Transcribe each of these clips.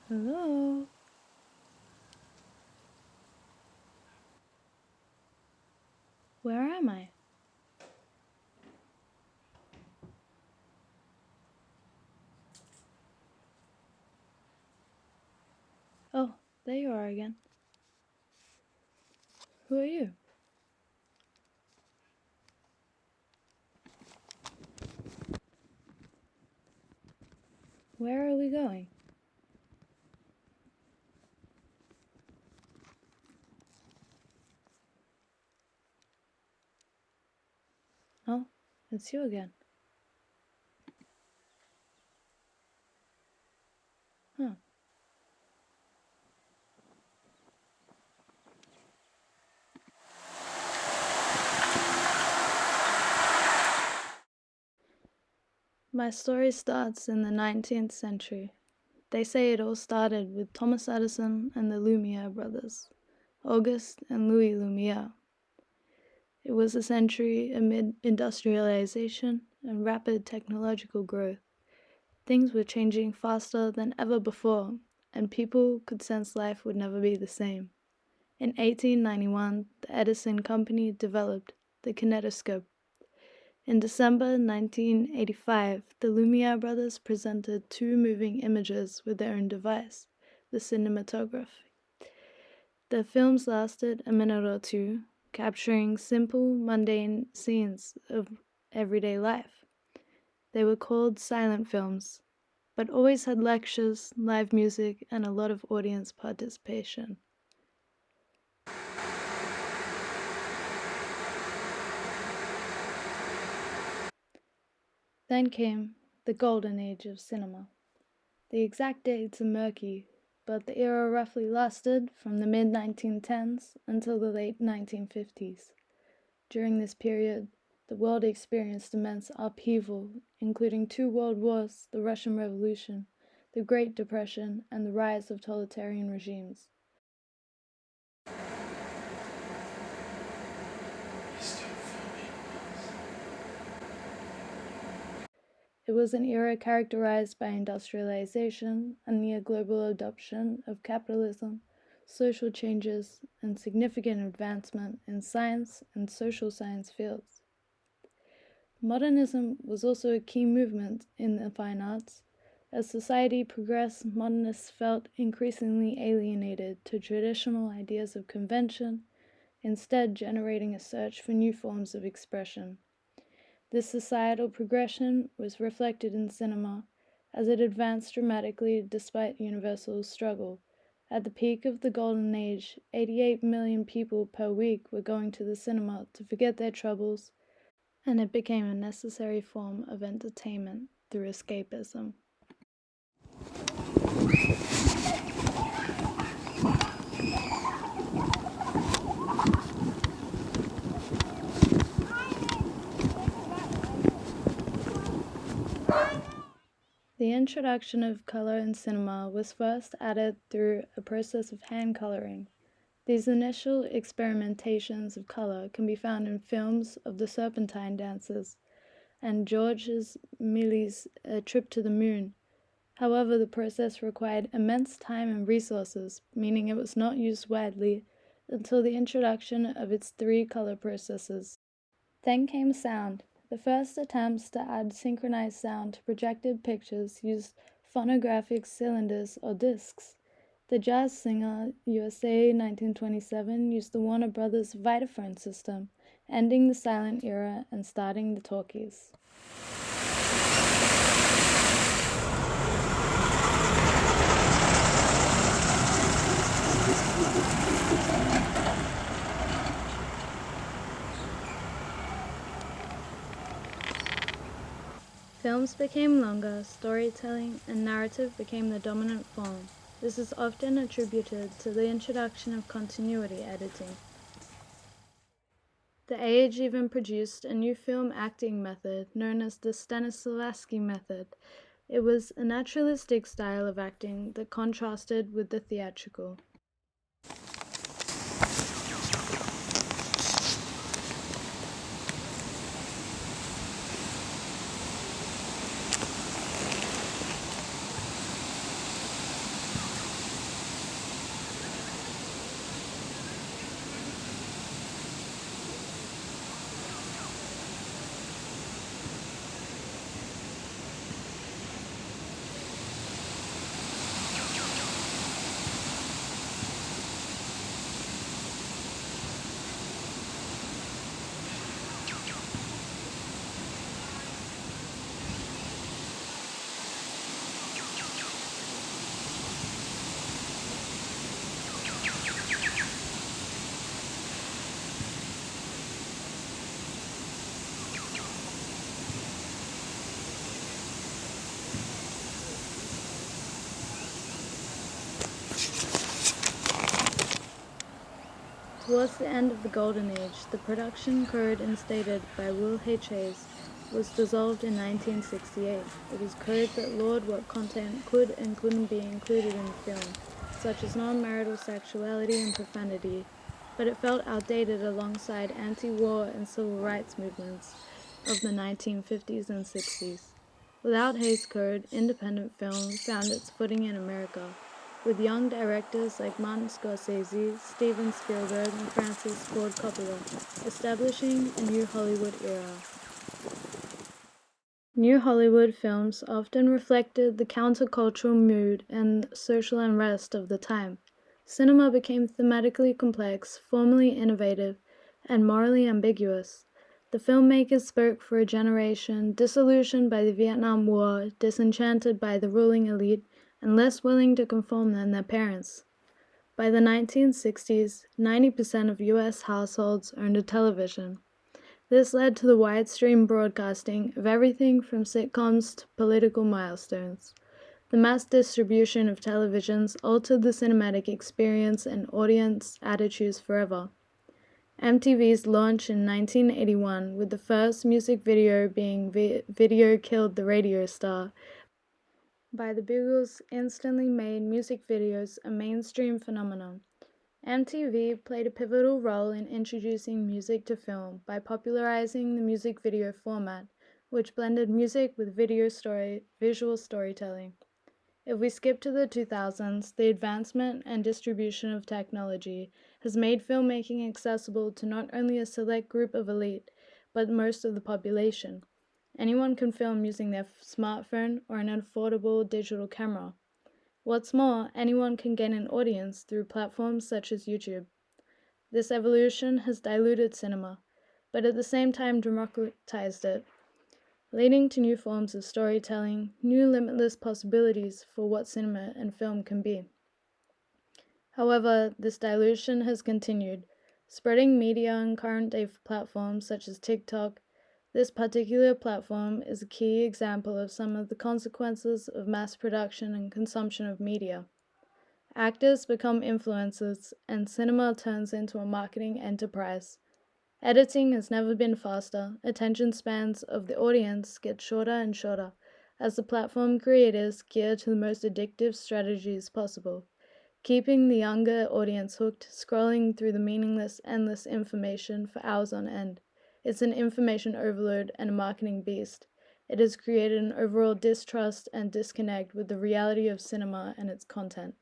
Hello? Where am I? Oh, there you are again. Who are you? Where are we going? Oh, it's you again. Huh. My story starts in the 19th century. They say it all started with Thomas Edison and the Lumiere brothers, Auguste and Louis Lumiere. It was a century amid industrialization and rapid technological growth. Things were changing faster than ever before, and people could sense life would never be the same. In 1891, the Edison Company developed the kinetoscope. In December 1985, the Lumiere brothers presented two moving images with their own device, the cinematograph. The films lasted a minute or two, capturing simple, mundane scenes of everyday life. They were called silent films, but always had lectures, live music, and a lot of audience participation. Then came the golden age of cinema. The exact dates are murky, but the era roughly lasted from the mid-1910s until the late 1950s. During this period, the world experienced immense upheaval, including two world wars, the Russian Revolution, the Great Depression, and the rise of totalitarian regimes. It was an era characterized by industrialization, a near-global adoption of capitalism, social changes, and significant advancement in science and social science fields. Modernism was also a key movement in the fine arts. As society progressed, modernists felt increasingly alienated to traditional ideas of convention, instead generating a search for new forms of expression. This societal progression was reflected in cinema, as it advanced dramatically despite universal struggle. At the peak of the Golden Age, 88 million people per week were going to the cinema to forget their troubles, and it became a necessary form of entertainment through escapism. The introduction of color in cinema was first added through a process of hand coloring. These initial experimentations of color can be found in films of the Serpentine Dancers and Georges Méliès' A Trip to the Moon. However, the process required immense time and resources, meaning it was not used widely until the introduction of its three color processes. Then came sound. The first attempts to add synchronized sound to projected pictures used phonographic cylinders or discs. The jazz singer USA 1927 used the Warner Brothers Vitaphone system, ending the silent era and starting the talkies. Films became longer, storytelling and narrative became the dominant form. This is often attributed to the introduction of continuity editing. The age even produced a new film acting method known as the Stanislavski method. It was a naturalistic style of acting that contrasted with the theatrical. Towards the end of the Golden Age, the production code instated by Will H. Hayes was dissolved in 1968. It was code that lawed what content could and couldn't be included in film, such as non-marital sexuality and profanity, but it felt outdated alongside anti-war and civil rights movements of the 1950s and 60s. Without Hayes' Code, independent film found its footing in America, with young directors like Martin Scorsese, Steven Spielberg, and Francis Ford Coppola establishing a new Hollywood era. New Hollywood films often reflected the countercultural mood and social unrest of the time. Cinema became thematically complex, formally innovative, and morally ambiguous. The filmmakers spoke for a generation disillusioned by the Vietnam War, disenchanted by the ruling elite, and less willing to conform than their parents. By the 1960s, 90% of U.S. households owned a television. This led to the widescreen broadcasting of everything from sitcoms to political milestones. The mass distribution of televisions altered the cinematic experience and audience attitudes forever. MTV's launch in 1981, with the first music video being Video Killed the Radio Star by the Beagles, instantly made music videos a mainstream phenomenon. MTV played a pivotal role in introducing music to film by popularizing the music video format, which blended music with visual storytelling. If we skip to the 2000s, the advancement and distribution of technology has made filmmaking accessible to not only a select group of elite, but most of the population. Anyone can film using their smartphone or an affordable digital camera. What's more, anyone can gain an audience through platforms such as YouTube. This evolution has diluted cinema, but at the same time democratized it, leading to new forms of storytelling, new limitless possibilities for what cinema and film can be. However, this dilution has continued, spreading media on current-day platforms such as TikTok. This particular platform is a key example of some of the consequences of mass production and consumption of media. Actors become influencers, and cinema turns into a marketing enterprise. Editing has never been faster. Attention spans of the audience get shorter and shorter as the platform creators gear to the most addictive strategies possible, keeping the younger audience hooked, scrolling through the meaningless, endless information for hours on end. It's an information overload and a marketing beast. It has created an overall distrust and disconnect with the reality of cinema and its content.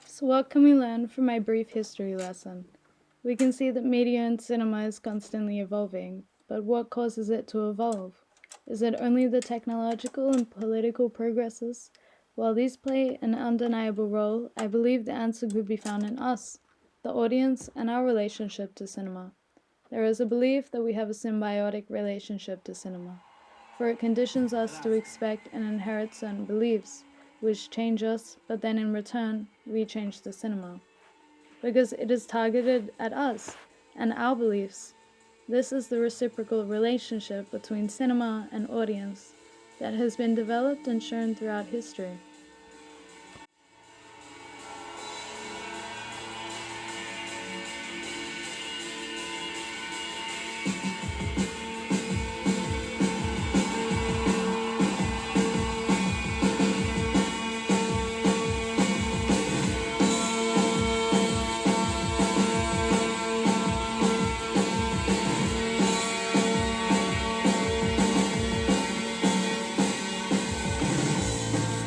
So what can we learn from my brief history lesson? We can see that media and cinema is constantly evolving, but what causes it to evolve? Is it only the technological and political progresses? While these play an undeniable role, I believe the answer could be found in us, the audience, and our relationship to cinema. There is a belief that we have a symbiotic relationship to cinema, for it conditions us to expect and inherit certain beliefs, which change us, but then in return, we change the cinema. Because it is targeted at us and our beliefs. This is the reciprocal relationship between cinema and audience that has been developed and shown throughout history.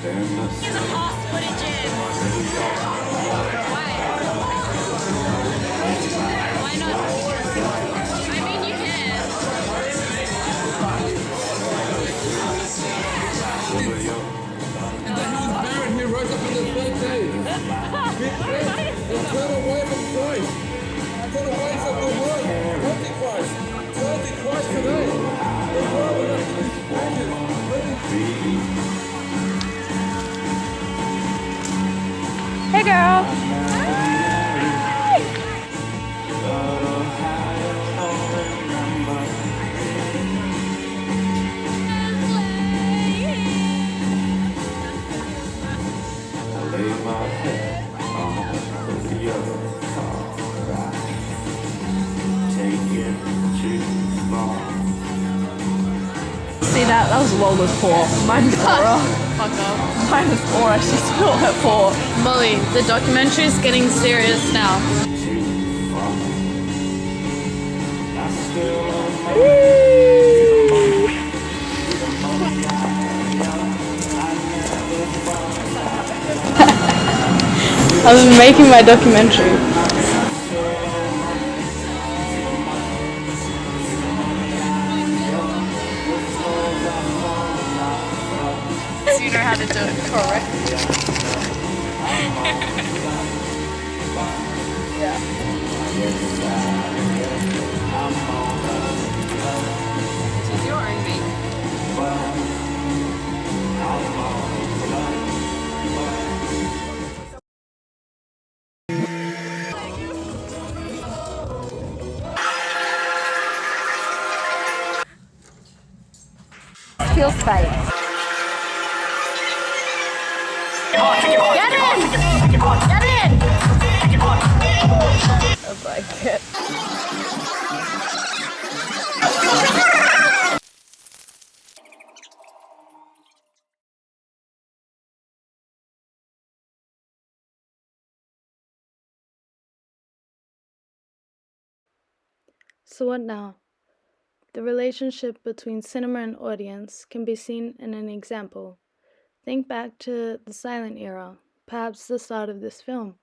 Stand See that? That was Lola's paw. Mine is Aura. Fuck off. Mine is Aura. She spilled her paw. Molly, the documentary is getting serious now. I was making my documentary. So you know how to do it correct. This is your own beat. Feels fake. Get in! Get in! I like it. So what now? The relationship between cinema and audience can be seen in an example. Think back to the silent era, perhaps the start of this film.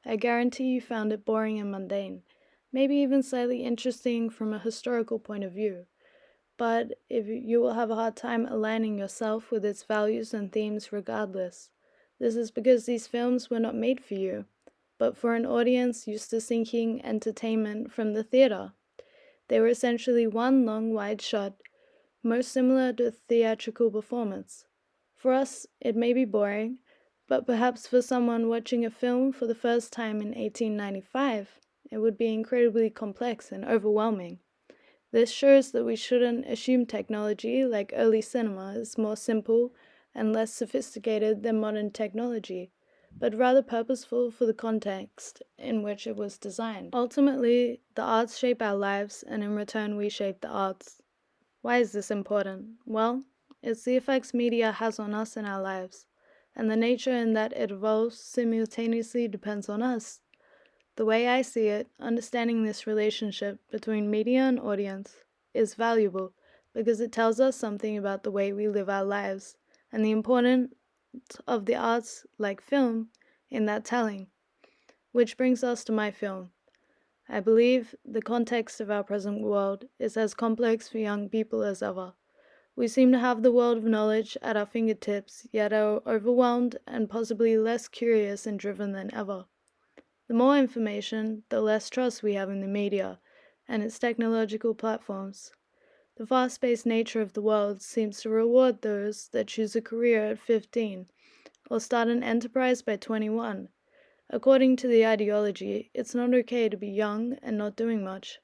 I guarantee you found it boring and mundane, maybe even slightly interesting from a historical point of view. But if you will have a hard time aligning yourself with its values and themes regardless. This is because these films were not made for you, but for an audience used to seeking entertainment from the theater. They were essentially one long wide shot, most similar to a theatrical performance. For us, it may be boring, but perhaps for someone watching a film for the first time in 1895, it would be incredibly complex and overwhelming. This shows that we shouldn't assume technology like early cinema is more simple and less sophisticated than modern technology, but rather purposeful for the context in which it was designed. Ultimately, the arts shape our lives, and in return, we shape the arts. Why is this important? Well, it's the effects media has on us in our lives, and the nature in that it evolves simultaneously depends on us. The way I see it, understanding this relationship between media and audience is valuable because it tells us something about the way we live our lives and the importance of the arts, like film, in that telling. Which brings us to my film. I believe the context of our present world is as complex for young people as ever. We seem to have the world of knowledge at our fingertips, yet are overwhelmed and possibly less curious and driven than ever. The more information, the less trust we have in the media and its technological platforms. The fast-paced nature of the world seems to reward those that choose a career at 15 or start an enterprise by 21. According to the ideology, it's not okay to be young and not doing much.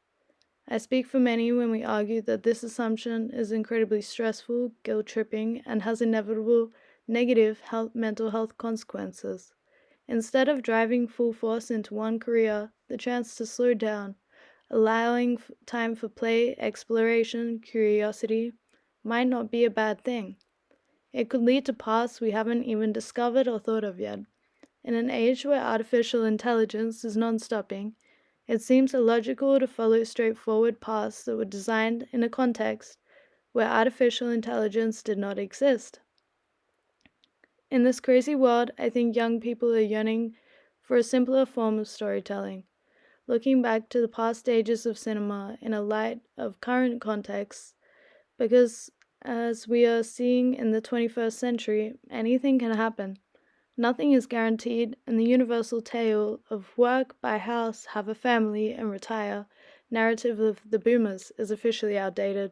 I speak for many when we argue that this assumption is incredibly stressful, guilt-tripping, and has inevitable negative mental health consequences. Instead of driving full force into one career, the chance to slow down, allowing time for play, exploration, curiosity, might not be a bad thing. It could lead to paths we haven't even discovered or thought of yet. In an age where artificial intelligence is non-stopping, it seems illogical to follow straightforward paths that were designed in a context where artificial intelligence did not exist. In this crazy world, I think young people are yearning for a simpler form of storytelling, looking back to the past stages of cinema in a light of current contexts, because as we are seeing in the 21st century, anything can happen. Nothing is guaranteed, and the universal tale of work, buy house, have a family, and retire narrative of the boomers is officially outdated.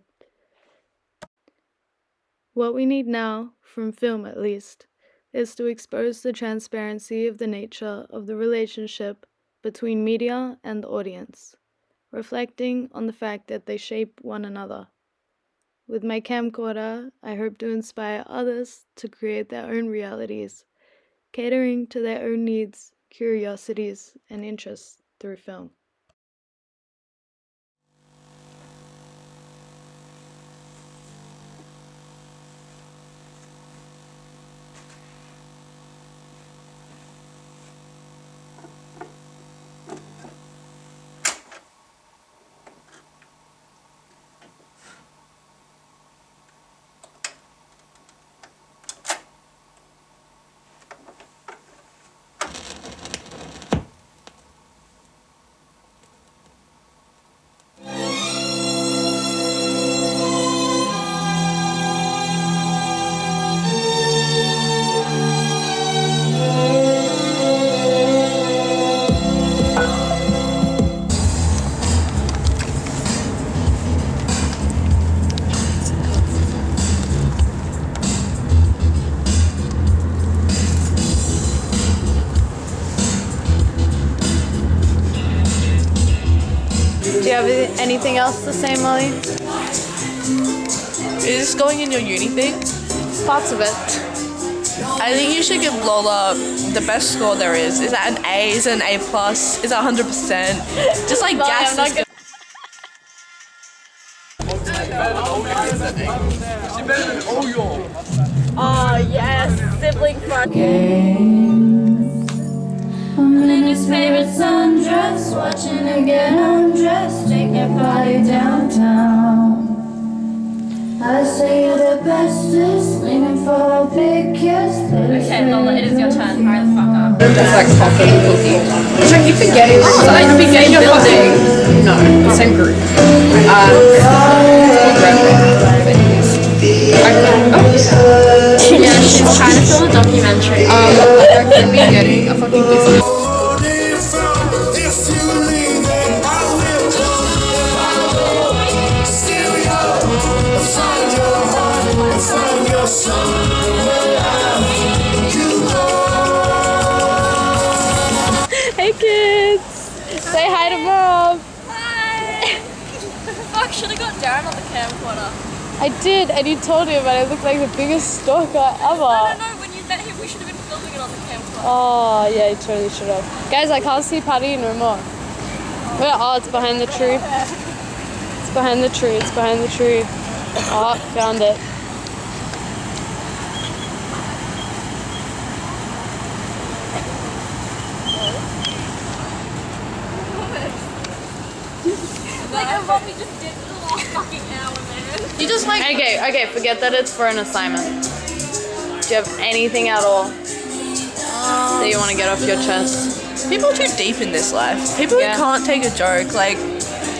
What we need now, from film at least, is to expose the transparency of the nature of the relationship between media and the audience, reflecting on the fact that they shape one another. With my camcorder, I hope to inspire others to create their own realities, catering to their own needs, curiosities, and interests through film. Anything else to say, Molly? Is this going in your uni thing? Parts of it. I think you should give Lola the best score there is. Is that an A? Is it an A+? Is that 100%? Just like Molly, gas I'm not this. Oh yes, sibling fun. I'm in his favorite sundress, watching her get undressed, take that body downtown. I say you're the bestest, leaning for a big kiss. Okay, Lola, it is your turn. Hurry the fuck up. It's like coffee and cookie. Which I keep forgetting. Oh, so you'll be getting your building. No, same group. Yeah, she's trying to film a documentary. I could be getting a fucking business. Hey kids! Say hi to Mom! Hi! Fuck, should have got Darren on the camcorder. I did, and you told him, and I looked like the biggest stalker ever. I don't know, when you met him, we should have been filming it on the camcorder. Oh, yeah, you totally should have. Guys, I can't see Patty no more. Where? Oh, it's behind the tree. It's behind the tree, it's behind the tree. Oh, found it. Like, and Robbie just did it the last fucking hour, man. You just like. Okay, forget that it's for an assignment. Do you have anything at all that you want to get off your chest? People are too deep in this life. People Yeah. who can't take a joke, like,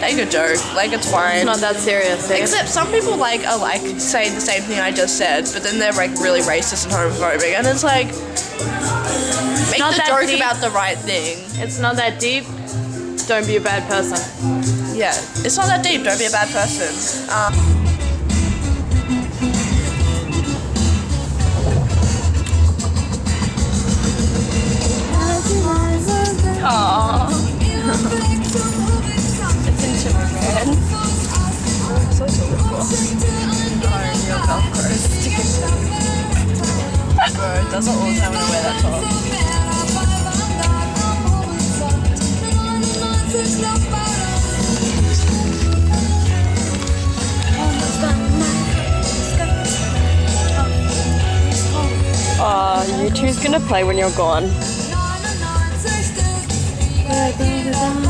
take a joke. Like, it's fine. It's not that serious, eh? Except some people like are like saying the same thing I just said, but then they're like really racist and homophobic, and it's like make not the that joke deep. about the right thing. It's not that deep. Don't be a bad person. Yeah, it's not that deep. Don't be a bad person. It's intimate, man. So beautiful. Real Velcro sticker. Bro, it does it all the time when I wear that top. You two's gonna play when you're gone. We're